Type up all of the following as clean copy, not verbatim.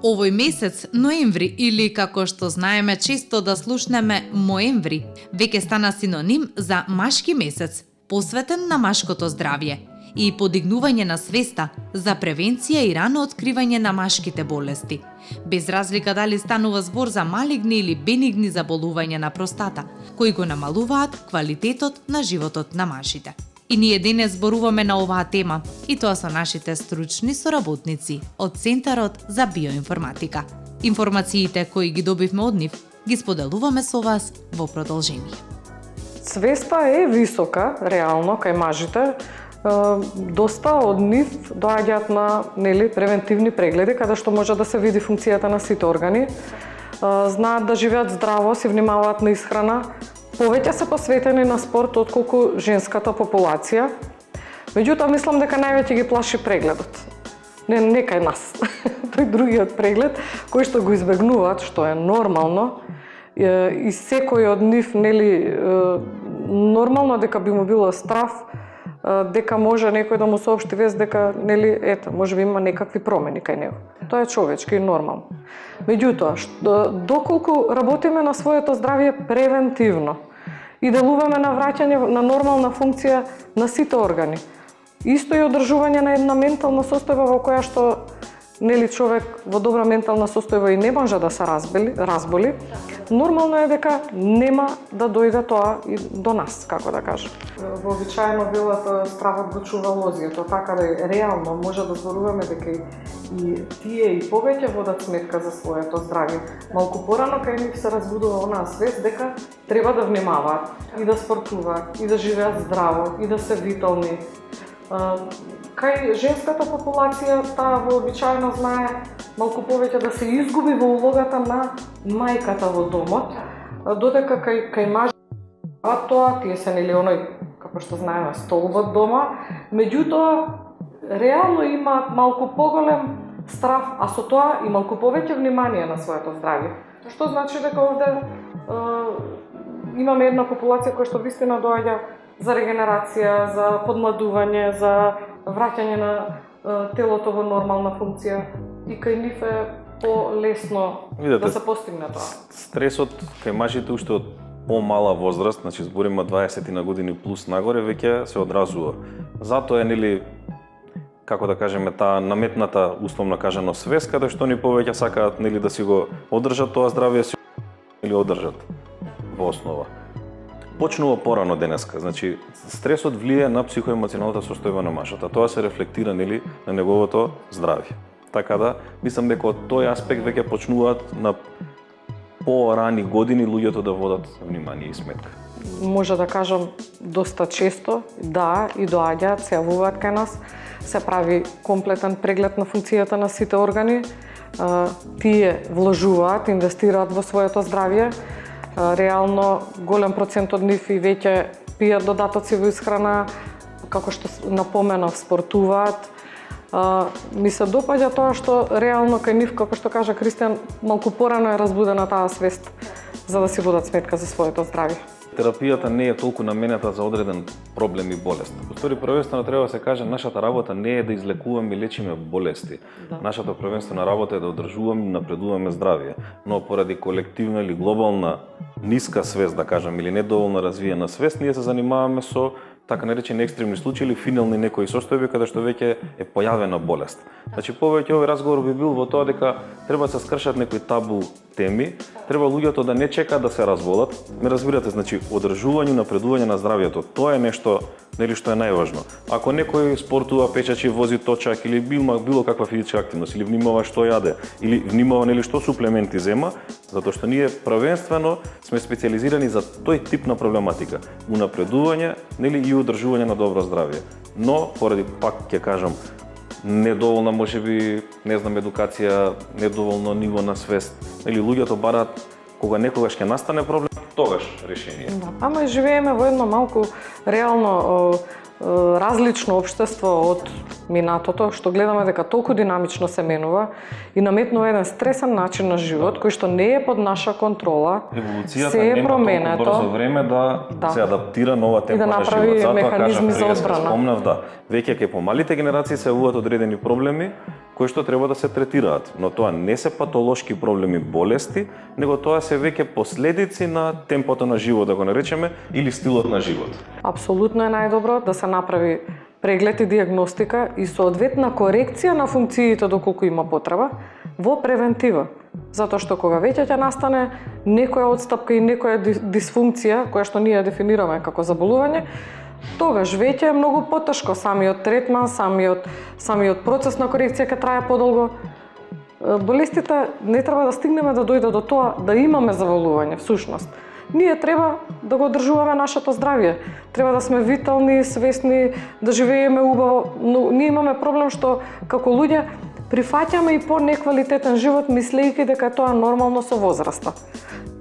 Овој месец, ноември, или како што знаеме често да слушнеме моември, веќе стана синоним за машки месец, посветен на машкото здравје и подигнување на свеста за превенција и рано откривање на машките болести, без разлика дали станува збор за малигни или бенигни заболувања на простата, кои го намалуваат квалитетот на животот на машите. И ние денес зборуваме на оваа тема, и тоа со нашите стручни соработници од Центарот за биоинформатика. Информациите кои ги добивме од нив, ги споделуваме со вас во продолжение. Свеста е висока, реално, кај мажите. Доста од нив доаѓаат на превентивни прегледи, каде што може да се види функцијата на сите органи. Знаат да живеат здраво, се внимаваат на исхрана, повеќе се посветени на спорт отколку женската популација. Меѓутоа, мислам дека највеќе ги плаши прегледот. Не кај нас. Тој другиот преглед, кој што го избегнуваат, што е нормално, и секој од нив, нормално дека би му било страв, дека може некој да му соопшти вест дека, може би има некакви промени кај него. Тоа е човечки и нормално. Меѓутоа, доколку работиме на своето здравје превентивно и делуваме на враќање на нормална функција на сите органи, исто и одржување на една ментална состојба во која што човек во добра ментална состојба и не може да се разболи, нормално е дека нема да дојде тоа и до нас, како да кажем. Вообичаено било стравот го чува лозијето, така да реално може да зборуваме дека и тие и повеќе водат сметка за своето здравје. Малку порано кај нив се разбудува онаа свест дека треба да внимаваат и да спортуваат, и да живеат здраво, и да се витални. Кај женската популација, таа вообичаено знае малку повеќе да се изгуби во улогата на мајката во домот, додека кај мажи тоа, тие се оној, како што знаеме, столбот дома, меѓутоа, реално има малку поголем страв, а со тоа и малку повеќе внимание на своето здравје. Што значи дека овде имаме една популација која што вистина доаѓа за регенерација, за подмладување, за враќање на телото во нормална функција, и кај нив е полесно да се постигне тоа. Стресот кај мажите уште од помала возраст, значи збориме 20 на години плюс нагоре, веќе се одразува. Затоа е како да кажеме, таа наметната, условно кажано, свест, каде што ни повеќе сакаат да си го одржат тоа здравје или одржат во основа. Почнува порано денеска, значи стресот влие на психоемоционалната состојба на мажот, тоа се рефлектира на неговото здравје. Така да, мислам дека од тој аспект веќе почнуваат на порани години луѓето да водат внимание и сметка. Може да кажам доста често, да, и доаѓаат, се јавуваат кај нас, се прави комплетен преглед на функцијата на сите органи, тие вложуваат, инвестираат во своето здравје. Реално голем процент од нив и веќе пијат додатоци во исхрана, како што напоменав, спортуваат. Ми се допаѓа тоа што реално кај нив, како што кажа Кристијан, малку порано е разбудена таа свест за да си водат сметка за своето здравје. Терапијата не е толку наменета за одреден проблем и болест. Повтори, првенствено треба да се каже, нашата работа не е да излекуваме и лечиме болести. Да. Нашата првенствена работа е да одржуваме и напредуваме здравје. Но поради колективна или глобална ниска свест, да кажам, или недоволно развиена свест, ние се занимаваме со така наречени екстремни случаи или финални некои состојби каде што веќе е појавена болест. Значи повеќе овој разговор би бил во тоа дека треба да се скршат некои табу теми, треба луѓето да не чекаат да се разболат. Ме разбирате, значи одржување и напредување на здравјето, тоа е нешто што е најважно. Ако некој спортува, печачи, вози точак или било каква физичка активност, или внимава што јаде, или внимава што суплементи зема, затоа што ние првенствено сме специјализирани за тој тип на проблематика, унапредување и одржување на добро здравје. Но поради, пак ќе кажам, недоволна можеби, едукација, недоволно ниво на свест, луѓето бараат кога некогаш ќе настане проблем, тогаш решение. Да. Ама и живееме во едно малку реално различно општество од минатото, што гледаме дека толку динамично се менува и наметнува еден стресен начин на живот кој што не е под наша контрола. Еволуцијата нема толку брзо време да се адаптира на ова темпо на живот. Затоа механизми за одбрана. Спомнав, веќе кај помалите генерации се јавуваат одредени проблеми, кои што треба да се третираат, но тоа не се патолошки проблеми, болести, него тоа се веќе последици на темпото на живот, да го наречеме, или стилот на живот. Апсолутно е најдобро да се направи преглед и диагностика и соодветна корекција на функциите доколку има потреба во превентива. Затоа што кога веќе ќе настане некоја отстапка и некоја дисфункција, која што ние дефинираме како заболување, тогаш веќе е многу потешко. Самиот третман, самиот процес на корекција ќе трае подолго. Болестите не треба да стигнеме да дојде до тоа да имаме заболување, всушност. Ние треба да го одржуваме нашето здравје. Треба да сме витални, свесни, да живееме убаво, но ние имаме проблем што како луѓе прифаќаме и по-неквалитетен живот, мислејќи дека тоа е нормално со возраста.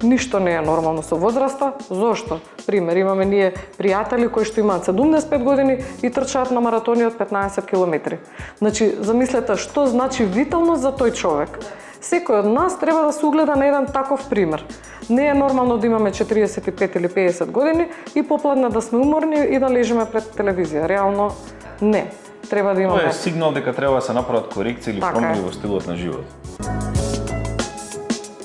Ништо не е нормално со возраста. Зошто? Пример, имаме ние пријатели кои што имаат 75 години и трчаат на маратони од 15 километри. Значи, замислете што значи виталност за тој човек. Секој од нас треба да се угледа на еден таков пример. Не е нормално да имаме 45 или 50 години и попладне да сме уморни и да лежиме пред телевизија. Реално не. Треба да имаме... Тоа е сигнал дека треба да се направат корекции или Така промени е. во стилот на живот.